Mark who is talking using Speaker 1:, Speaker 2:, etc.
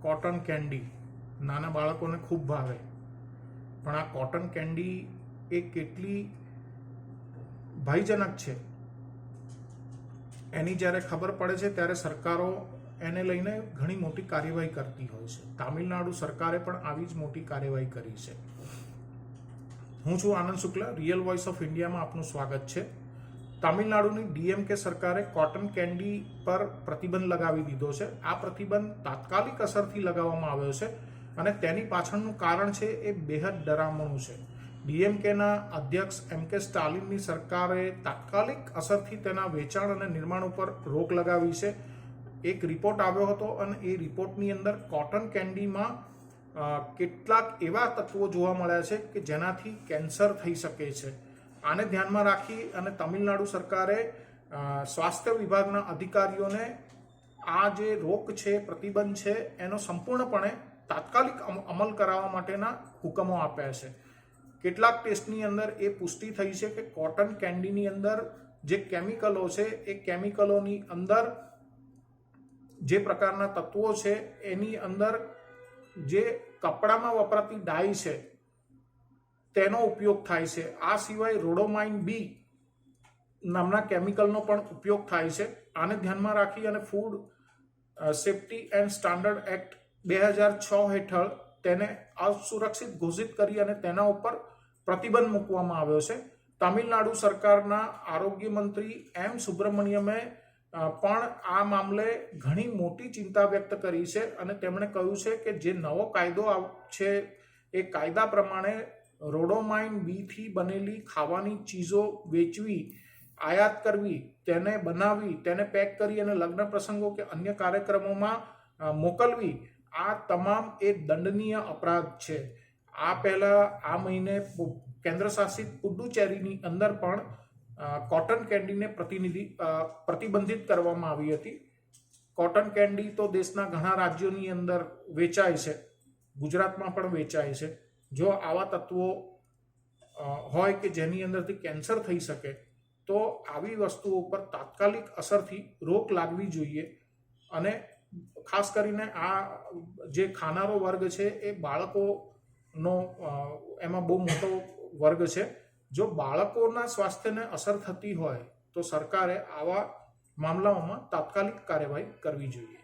Speaker 1: Cotton candy નાના બાળકોને ખૂબ ભાવે, પણ આ કોટન કેન્ડી એ કેટલી ભયજનક છે એની જ્યારે ખબર પડે છે ત્યારે સરકારો એને લઈને ઘણી મોટી કાર્યવાહી કરતી હોય છે. તામિલનાડુ સરકારે પણ આવી જ મોટી કાર્યવાહી કરી છે. હું છું આનંદ શુક્લા, રિયલ વોઇસ ઓફ ઇન્ડિયામાં આપનું સ્વાગત છે. તામિલનાડુની ડીએમકે સરકારે કોટન કેન્ડી પર પ્રતિબંધ લગાવી દીધો છે. આ પ્રતિબંધ તાત્કાલિક અસરથી લગાવવામાં આવ્યો છે અને તેની પાછળનું કારણ છે એ બેહદ ડરામણું છે. ડીએમકેના અધ્યક્ષ એમ.કે. સ્ટાલિનની સરકારે તાત્કાલિક અસરથી તેના વેચાણ અને નિર્માણ ઉપર રોક લગાવી છે. એક રિપોર્ટ આવ્યો હતો અને એ રિપોર્ટની અંદર કોટન કેન્ડીમાં કેટલાક એવા તત્વો જોવા મળ્યા છે કે જેનાથી કેન્સર થઈ શકે છે. આને ધ્યાનમાં રાખી અને તમિલનાડુ સરકારે સ્વાસ્થ્ય વિભાગના અધિકારીઓને આ જે રોક છે, પ્રતિબંધ છે, એનો સંપૂર્ણપણે તાત્કાલિક અમલ કરાવવા માટેના હુકમો આપ્યા છે. કેટલાક ટેસ્ટની અંદર એ પુષ્ટિ થઈ છે કે કોટન કેન્ડીની અંદર જે કેમિકલો છે એ કેમિકલોની અંદર જે પ્રકારના તત્વો છે એની અંદર જે કપડામાં વપરાતી ડાય છે તેનો ઉપયોગ થાય છે. આ સિવાય રોડોમાઇન બી નામના કેમિકલનો પણ ઉપયોગ થાય છે. આને ધ્યાનમાં રાખી અને food safety and standard act 2006 હેઠળ તેને અસુરક્ષિત ઘોષિત કરી અને તેના ઉપર પ્રતિબંધ મૂકવામાં આવ્યો છે. તમિલનાડુ સરકારના આરોગ્ય મંત્રી એમ સુબ્રમણ્યમે પણ આ મામલે ઘણી મોટી ચિંતા વ્યક્ત કરી છે અને તેમણે કહ્યું છે કે જે નવો કાયદો છે એ કાયદા પ્રમાણે રોડોમાઇન બીથી બનેલી ખાવાની ચીજો વેચવી, આયાત કરવી, તેને બનાવવી, તેને પેક કરી અને લગ્ન પ્રસંગો કે અન્ય કાર્યક્રમોમાં મોકલવી, આ તમામ એ દંડનીય અપરાધ છે. આ પહેલા આ મહિને કેન્દ્ર શાસિત પુડુચેરીની અંદર પણ કોટન કેન્ડીને પ્રતિબંધિત કરવામાં આવી હતી. કોટન કેન્ડી તો દેશના ઘણા રાજ્યોની અંદર વેચાય છે, ગુજરાતમાં પણ વેચાય છે. જો આવા તત્વો હોય કે જેની અંદરથી કેન્સર થઈ શકે તો આવી વસ્તુઓ પર તાત્કાલિક અસરથી રોક લાગવી જોઈએ. અને ખાસ કરીને આ જે ખાનારો વર્ગ છે એ બાળકોનો એમાં બહુ મોટો વર્ગ છે. જો બાળકોના સ્વાસ્થ્યને અસર થતી હોય તો સરકારે આવા મામલાઓમાં તાત્કાલિક કાર્યવાહી કરવી જોઈએ.